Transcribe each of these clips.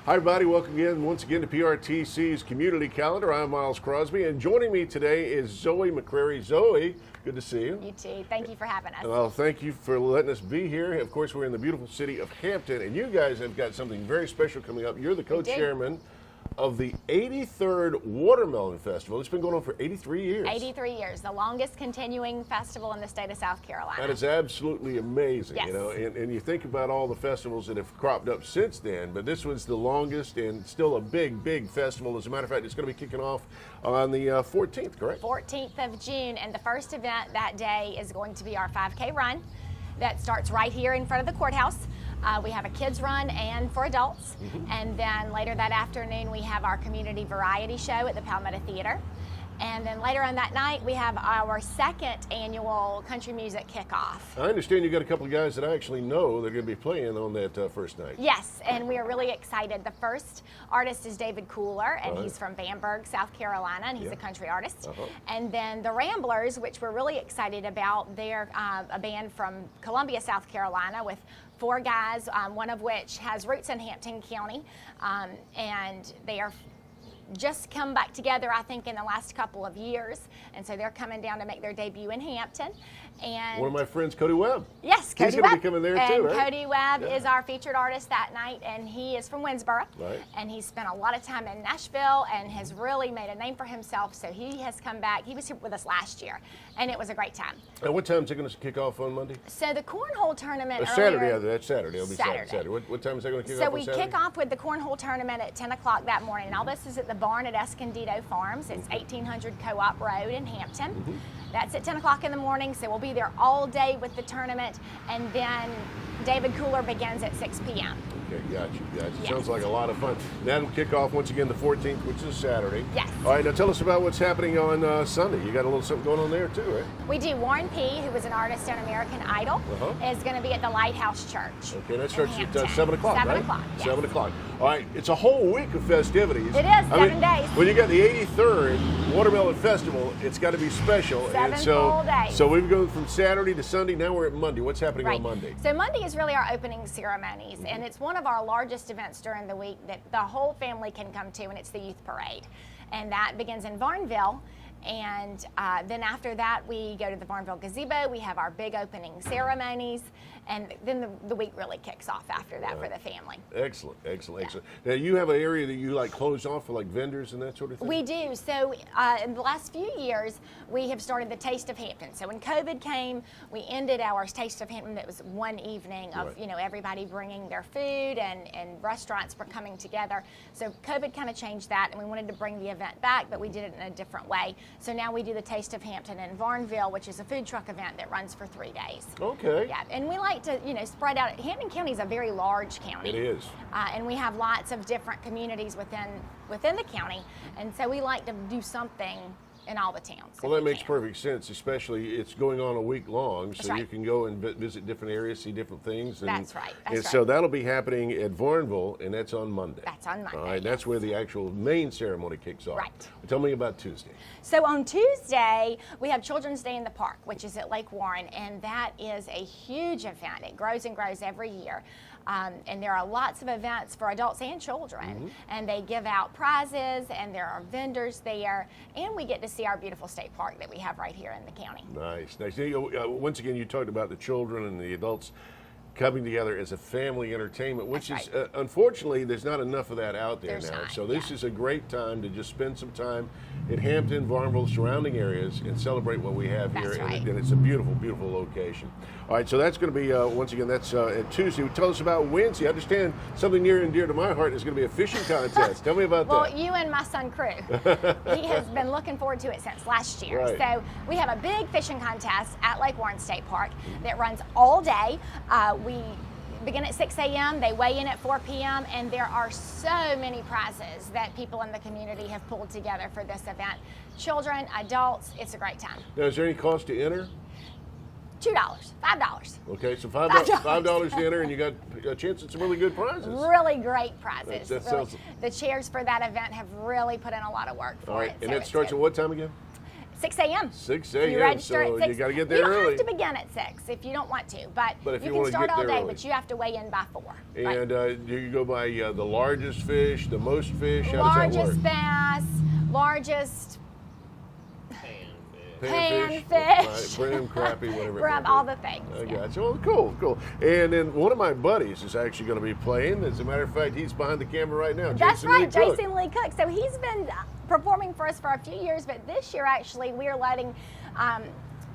Hi, everybody. Welcome again, once again, to PRTC's Community Calendar. I'm Miles Crosby, and joining me today is Zoe McCrary. Zoe, good to see you. You too. Thank you for having us. Well, thank you for letting us be here. Of course, we're in the beautiful city of Hampton, and you guys have got something very special coming up. You're the co-chairman of the 83rd Watermelon Festival. It's been going on for 83 years. 83 years, the longest continuing festival in the state of South Carolina. That is absolutely amazing, yes. you know, and you think about all the festivals that have cropped up since then, but this was the longest and still a big, big festival. As a matter of fact, it's going to be kicking off on the 14th, correct? 14th of June, and the first event that day is going to be our 5K run that starts right here in front of the courthouse. We have a kids run and for adults, and then later that afternoon we have our community variety show at the Palmetto Theater. And then later on that night, we have our second annual country music kickoff. I understand you got a couple of guys that I actually know that are going to be playing on that first night. Yes, and we are really excited. The first artist is David Cooler, and he's from Vanburgh, South Carolina, and he's a country artist. And then the Ramblers, which we're really excited about, they're a band from Columbia, South Carolina, with 4 guys, one of which has roots in Hampton County, and they are just come back together, I think, in the last couple of years, and so they're coming down to make their debut in Hampton. And one of my friends, Cody Webb. Yes, Cody He's going to be coming there too, right? Cody Webb is our featured artist that night, and he is from Winsboro. Right. And he's spent a lot of time in Nashville and has really made a name for himself, so he has come back. He was here with us last year, and it was a great time. And what time is it going to kick off on Monday? So the cornhole tournament Saturday, that's Saturday. It'll be Saturday. What time is that going to kick off So on Saturday? we kick off with the cornhole tournament at 10 o'clock that morning, and all this is at the barn at Escondido Farms. It's 1800 Co-op Road in Hampton. That's at 10 o'clock in the morning, so we'll be there all day with the tournament, and then David Cooler begins at 6 p.m. Okay, gotcha. Yes. Sounds like a lot of fun. That'll kick off once again the 14th, which is Saturday. Yes. All right, now tell us about what's happening on Sunday. You got a little something going on there too, right? We do. Warren P., who was an artist on American Idol, is going to be at the Lighthouse Church. Okay, that starts at 7 o'clock, 7 right? o'clock, yes. 7 o'clock. All right, it's a whole week of festivities. It is, 7 days. When you got the 83rd Watermelon Festival, it's got to be special. 7 full days. So we've gone from Saturday to Sunday, now we're at Monday. What's happening on Monday? So Monday is really our opening ceremonies, and it's one of our largest events during the week that the whole family can come to, and it's the Youth Parade. And that begins in Varnville. And then after that, we go to the Varnville Gazebo. We have our big opening ceremonies, and then the week really kicks off after that for the family. Excellent. Now, you have an area that you like close off for like vendors and that sort of thing? We do. So in the last few years, we have started the Taste of Hampton. So when COVID came, we ended our Taste of Hampton. That was one evening of everybody bringing their food, and restaurants were coming together. So COVID kind of changed that, and we wanted to bring the event back, but we did it in a different way. So now we do the Taste of Hampton in Varnville, which is a food truck event that runs for 3 days. Okay. Yeah, and we like to, spread out. Hampton County is a very large county. It is. And we have lots of different communities within the county, and so we like to do something in all the towns. Well, that makes perfect sense, especially it's going on a week long, so you can go and visit different areas, see different things. And, that's right. So that'll be happening at Varnville, and that's on Monday. That's on Monday. All right, that's where the actual main ceremony kicks off. Right. Tell me about Tuesday. So on Tuesday, we have Children's Day in the Park, which is at Lake Warren, and that is a huge event. It grows and grows every year. And there are lots of events for adults and children, and they give out prizes, and there are vendors there, and we get to see our beautiful state park that we have right here in the county. Nice. Once again, you talked about the children and the adults coming together as a family entertainment, which is, unfortunately, there's not enough of that out there now. So this is a great time to just spend some time in Hampton, Varnville, surrounding areas, and celebrate what we have here. And it's a beautiful, beautiful location. All right, so that's going to be, once again, that's at Tuesday. Tell us about Wednesday. I understand something near and dear to my heart is going to be a fishing contest. Tell me about that. Well, you and my son, Crew. He has been looking forward to it since last year. Right. So we have a big fishing contest at Lake Warren State Park that runs all day. We begin at 6 a.m., they weigh in at 4 p.m., and there are so many prizes that people in the community have pulled together for this event. Children, adults, it's a great time. Now, is there any cost to enter? $2, $5. Okay, so $5 to enter, and you got a chance at some really good prizes. Really great prizes. That sounds... The chairs for that event have really put in a lot of work for it. And that starts at what time again? 6 a.m. 6 You a.m. register So at 6. you got to get there you don't early. have to begin at 6 if you don't want to, but if you you can wanna start get all there day, early. but you have to weigh in by 4. And do you go by the largest fish, the most fish? How does that work? Largest bass, largest Panfish, panfish, brim, crappie, whatever. it brim, may all be. the things. I yeah. got you. Well, cool. And then one of my buddies is actually going to be playing. As a matter of fact, he's behind the camera right now. That's Jason right, Lee Cook. Jason Lee Cook. So he's been performing for us for a few years, but this year actually we're letting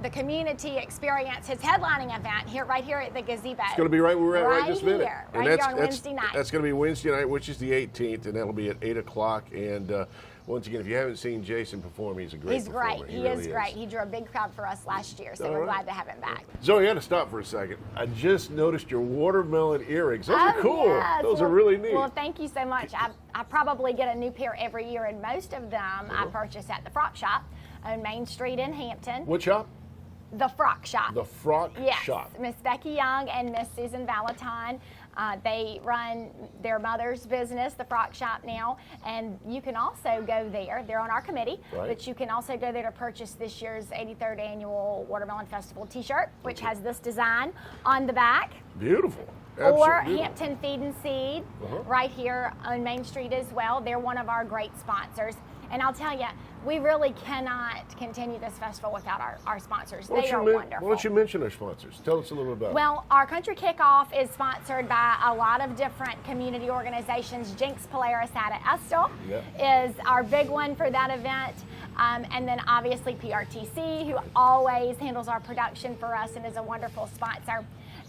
the community experience his headlining event right here at the gazebo. It's going to be right where we're at right this minute. Right here on Wednesday night. That's going to be Wednesday night, which is the 18th, and that'll be at 8 o'clock. And once again, if you haven't seen Jason perform, he's a great performer. He's great. He really is great. He drew a big crowd for us last year, so All we're right. glad to have him back. Zoe, you had to stop for a second. I just noticed your watermelon earrings. Those are cool. Yes. Those Well, are really neat. Well, thank you so much. I probably get a new pair every year, and most of them I purchase at the Frock Shop on Main Street in Hampton. What shop? The Frock Shop. The Frock Yes, Shop. Miss Becky Young and Miss Susan Valentine. They run their mother's business, the Frock Shop now, and you can also go there. They're on our committee, Right. but you can also go there to purchase this year's 83rd Annual Watermelon Festival t-shirt, which has this design on the back. Beautiful. Or Absolutely. Hampton Feed and Seed, right here on Main Street as well. They're one of our great sponsors. And I'll tell you, we really cannot continue this festival without our sponsors. They are wonderful. Why don't you mention our sponsors? Tell us a little bit about Well, our Country Kickoff is sponsored by a lot of different community organizations. Jinx Polaris out of Estill is our big one for that event. And then obviously PRTC, who always handles our production for us and is a wonderful sponsor.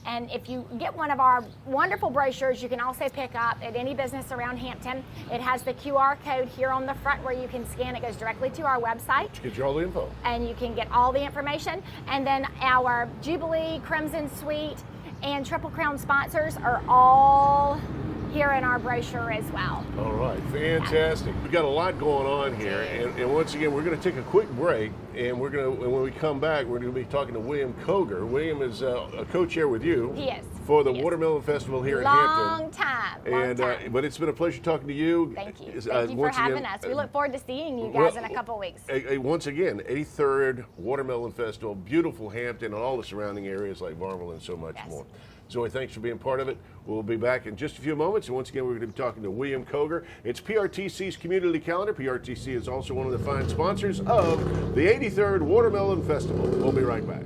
And if you get one of our wonderful brochures, you can also pick up at any business around Hampton. It has the QR code here on the front where you can scan. It goes directly to our website. Get you all the info. And you can get all the information. And then our Jubilee, Crimson Suite, and Triple Crown sponsors are all here in our brochure as well. All right, fantastic. We've got a lot going on here, and once again, we're going to take a quick break, and when we come back, we're going to be talking to William Koger. William is a co-chair with you. He is. For the Watermelon Festival here in Hampton. Long time. But it's been a pleasure talking to you. Thank you. Thank you for having us. We look forward to seeing you guys in a couple of weeks. Once again, 83rd Watermelon Festival, beautiful Hampton and all the surrounding areas like Varmel and so much more. Zoe, thanks for being part of it. We'll be back in just a few moments. And once again, we're going to be talking to William Koger. It's PRTC's Community Calendar. PRTC is also one of the fine sponsors of the 83rd Watermelon Festival. We'll be right back.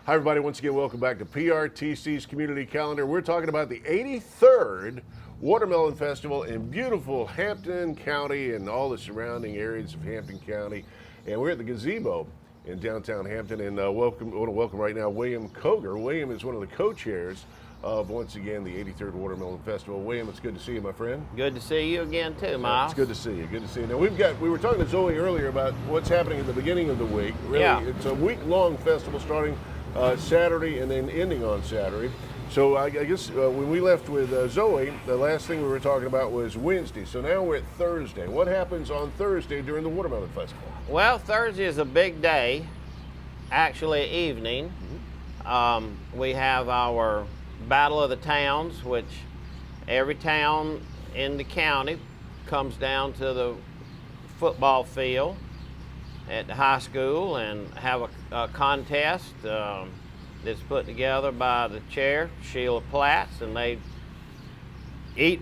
Hi, everybody. Once again, welcome back to PRTC's Community Calendar. We're talking about the 83rd Watermelon Festival in beautiful Hampton County and all the surrounding areas of Hampton County. And we're at the gazebo in downtown Hampton, and I want to welcome right now William Koger. William is one of the co-chairs of, once again, the 83rd Watermelon Festival. William, it's good to see you, my friend. Good to see you again, too, Miles. It's good to see you. Good to see you. Now, we were talking to Zoe earlier about what's happening at the beginning of the week. Really, it's a week-long festival starting Saturday and then ending on Saturday. So I guess when we left with Zoe, the last thing we were talking about was Wednesday. So now we're at Thursday. What happens on Thursday during the Watermelon Festival? Well, Thursday is a big day, actually evening. We have our Battle of the Towns, which every town in the county comes down to the football field at the high school and have a contest that's put together by the chair, Sheila Platts, and they eat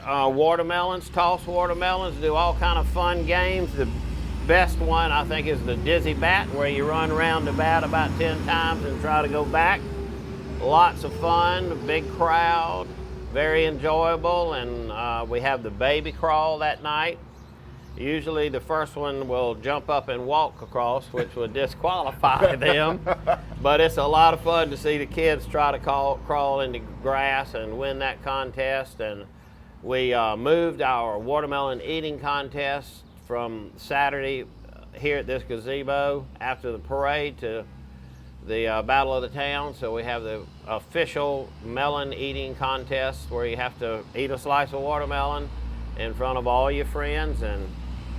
watermelons, toss watermelons, do all kind of fun games. The best one, I think, is the dizzy bat, where you run around the bat about 10 times and try to go back. Lots of fun, a big crowd, very enjoyable, and we have the baby crawl that night. Usually the first one will jump up and walk across, which would disqualify them. But it's a lot of fun to see the kids try to crawl in the grass and win that contest. And we moved our watermelon eating contest from Saturday here at this gazebo after the parade to the Battle of the Town. So we have the official melon eating contest where you have to eat a slice of watermelon in front of all your friends and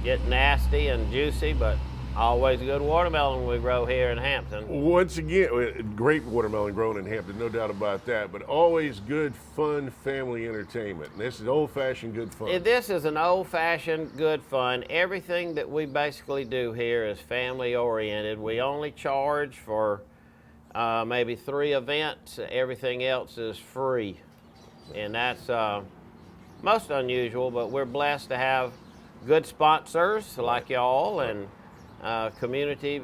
get nasty and juicy, but always good watermelon we grow here in Hampton. Once again, great watermelon grown in Hampton, no doubt about that, but always good, fun family entertainment. And this is old-fashioned good fun. This is an old-fashioned good fun. Everything that we basically do here is family-oriented. We only charge for maybe 3 events. Everything else is free. And that's most unusual, but we're blessed to have good sponsors like y'all, and community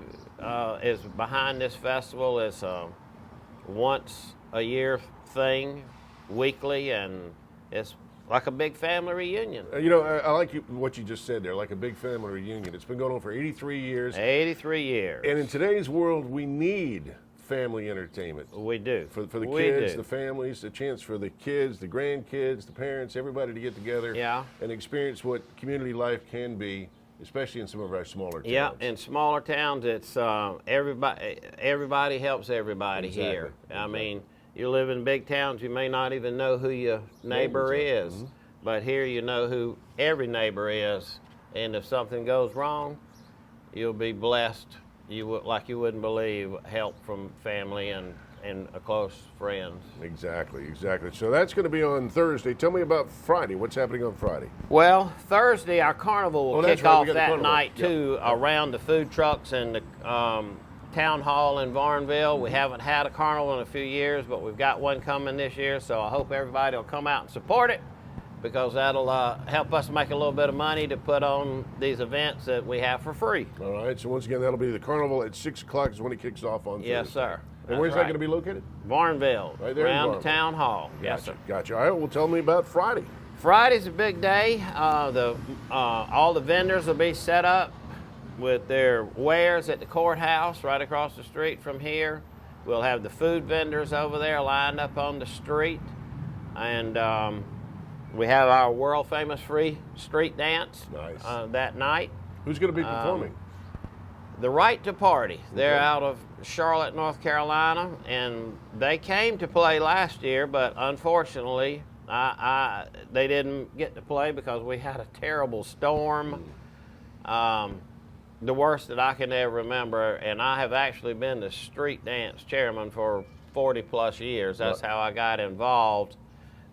is behind this festival. It's a once a year thing, weekly, and it's like a big family reunion. You know, I like what you just said there, like a big family reunion. It's been going on for 83 years. 83 years. And in today's world, we need family entertainment. We do. For the kids, the families, the chance for the kids, the grandkids, the parents, everybody to get together and experience what community life can be, especially in some of our smaller towns. Yeah, in smaller towns, it's everybody helps everybody here. I mean, you live in big towns, you may not even know who your neighbor is, but here you know who every neighbor is, and if something goes wrong, you'll be blessed. Like you wouldn't believe, help from family and close friends. Exactly. So that's going to be on Thursday. Tell me about Friday. What's happening on Friday? Well, Thursday our carnival will kick off that night too, around the food trucks and the town hall in Varnville. We haven't had a carnival in a few years, but we've got one coming this year, so I hope everybody will come out and support it, because that'll help us make a little bit of money to put on these events that we have for free. All right, so once again, that'll be the carnival at 6 o'clock is when it kicks off on Thursday. Yes, sir. And where's that going to be located? Varnville, right there around the town hall. Gotcha. Yes, sir. Gotcha. All right, well, tell me about Friday. Friday's a big day. All the vendors will be set up with their wares at the courthouse right across the street from here. We'll have the food vendors over there lined up on the street. And we have our world-famous free street dance that night. Who's going to be performing? The Right to Party. They're out of Charlotte, North Carolina, and they came to play last year, but unfortunately, they didn't get to play because we had a terrible storm. The worst that I can ever remember, and I have actually been the street dance chairman for 40-plus years. That's how I got involved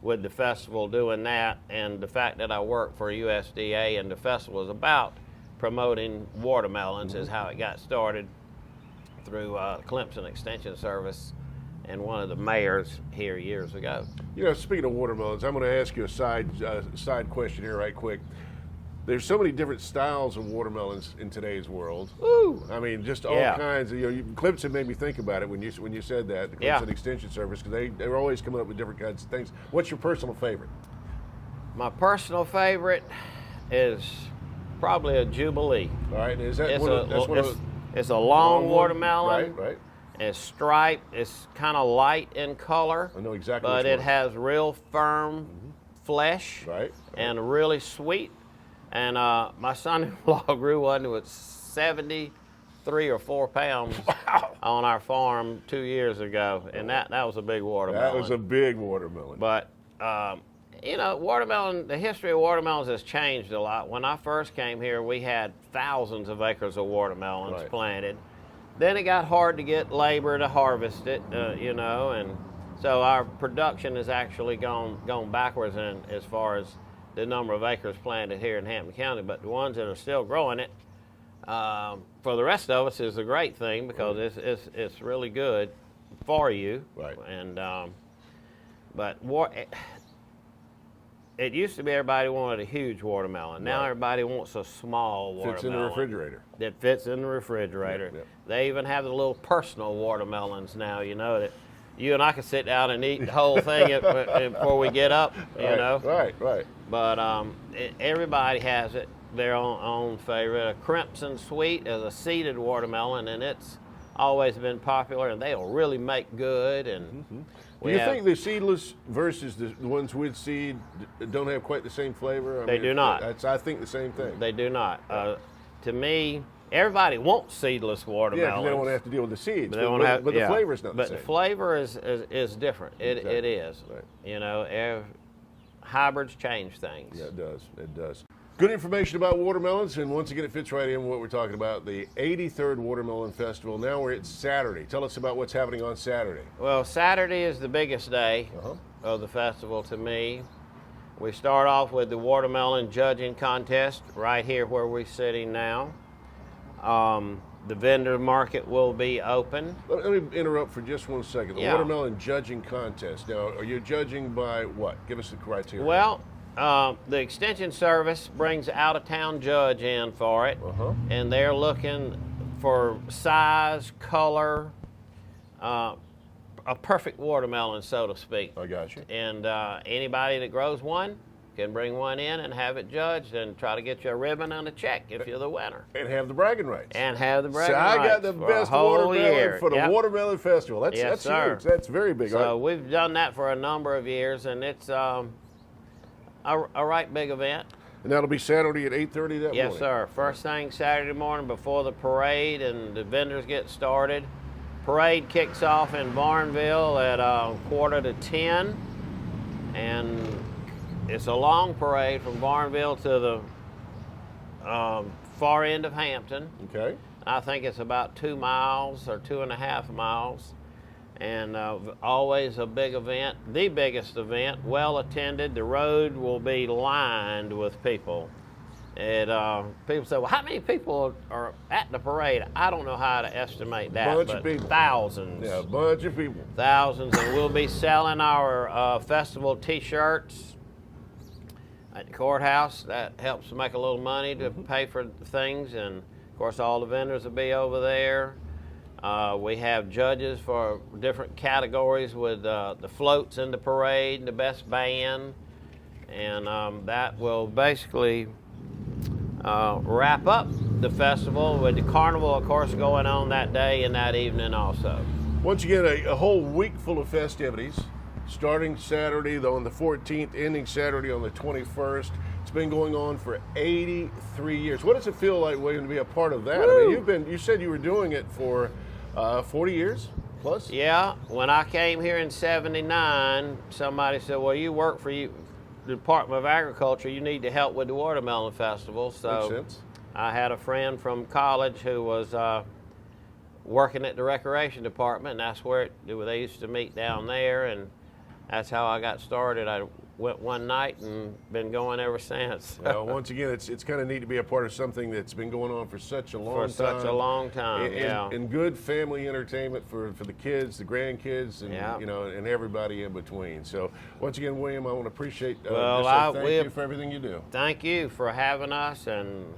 with the festival, doing that, and the fact that I work for USDA, and the festival is about promoting watermelons is how it got started through Clemson Extension Service and one of the mayors here years ago. You know, speaking of watermelons, I'm going to ask you a side question here right quick. There's so many different styles of watermelons in today's world. Ooh. I mean, just all kinds of, Clemson made me think about it when you said that, the Clemson Extension Service, because they were always coming up with different kinds of things. What's your personal favorite? My personal favorite is probably a Jubilee. All right, is that it's a long watermelon. Right. It's striped. It's kind of light in color. I know exactly. But it has real firm flesh. Right. And really sweet. And my son-in-law grew one that was 73 or 4 pounds on our farm 2 years ago, and that was a big watermelon. That was a big watermelon. But watermelon. The history of watermelons has changed a lot. When I first came here, we had thousands of acres of watermelons planted. Then it got hard to get labor to harvest it, and so our production has actually gone backwards as far as the number of acres planted here in Hampton County. But the ones that are still growing it, for the rest of us, is a great thing, because it's really good for you. Right. And it used to be everybody wanted a huge watermelon. Now everybody wants a small watermelon. Fits in the refrigerator. That fits in the refrigerator. Yep. They even have the little personal watermelons now, that you and I can sit down and eat the whole thing before we get up, you know. Right. But everybody has their own favorite. A Crimson Sweet is a seeded watermelon, and it's always been popular, and they'll really make good. And do you think the seedless versus the ones with seed don't have quite the same flavor? They do not. I think the same thing. They do not. To me, everybody wants seedless watermelons. Yeah, because they don't want to have to deal with the seeds. But the flavor's not the same. But the flavor is different. It is. Right. Hybrids change things. Yeah, it does. Good information about watermelons, and once again, it fits right in with what we're talking about, the 83rd Watermelon Festival. Now we're at Saturday. Tell us about what's happening on Saturday. Well, Saturday is the biggest day of the festival to me. We start off with the watermelon judging contest right here where we're sitting now. The vendor market will be open. Let me interrupt for just 1 second. The watermelon judging contest. Now, are you judging by what? Give us the criteria. Well, the Extension Service brings an out-of-town judge in for it, and they're looking for size, color, a perfect watermelon, so to speak. I got you. And anybody that grows one can bring one in and have it judged and try to get you a ribbon and a check if you're the winner. And have the bragging rights. And have the bragging so rights. I got the best watermelon for the Watermelon Festival. That's huge. That's very big. So we've done that for a number of years, and it's a right big event. And that'll be Saturday at 8:30 that morning? Yes, sir. First thing Saturday morning before the parade and the vendors get started. Parade kicks off in Barnville at 9:45, and it's a long parade from Barnville to the far end of Hampton. Okay. I think it's about 2 miles or 2.5 miles, and always a big event, the biggest event, well attended. The road will be lined with people. People say, well, how many people are at the parade? I don't know how to estimate that, bunch but of people. Thousands. Yeah, a bunch of people. Thousands, and we'll be selling our festival T-shirts at the courthouse. That helps make a little money to pay for things, and of course all the vendors will be over there. We have judges for different categories with the floats in the parade, the best band, and that will basically wrap up the festival with the carnival, of course, going on that day and that evening also. Once again, a whole week full of festivities, starting Saturday on the 14th, ending Saturday on the 21st. It's been going on for 83 years. What does it feel like, William, to be a part of that? Woo! I mean, you said you were doing it for 40 years plus? Yeah, when I came here in '79, somebody said, well, you work for the Department of Agriculture, you need to help with the Watermelon Festival. So makes sense. I had a friend from college who was working at the Recreation Department, and that's where they used to meet down there, and that's how I got started. I went one night and been going ever since. Well, once again, it's kind of neat to be a part of something that's been going on for such a long time. And good family entertainment for the kids, the grandkids, and and everybody in between. So once again, William, I want to appreciate thank you for everything you do. Thank you for having us, and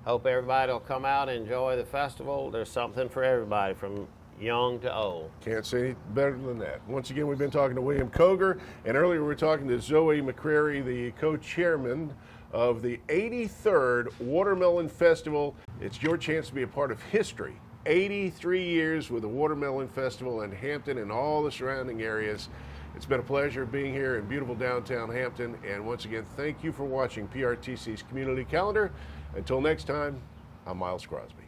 hope everybody will come out and enjoy the festival. There's something for everybody, from young to old. Can't say any better than that. Once again, we've been talking to William Koger, and earlier we were talking to Zoe McCrary, the co-chairman of the 83rd Watermelon Festival. It's your chance to be a part of history. 83 years with the Watermelon Festival in Hampton and all the surrounding areas. It's been a pleasure being here in beautiful downtown Hampton, and once again, thank you for watching PRTC's Community Calendar. Until next time, I'm Miles Crosby.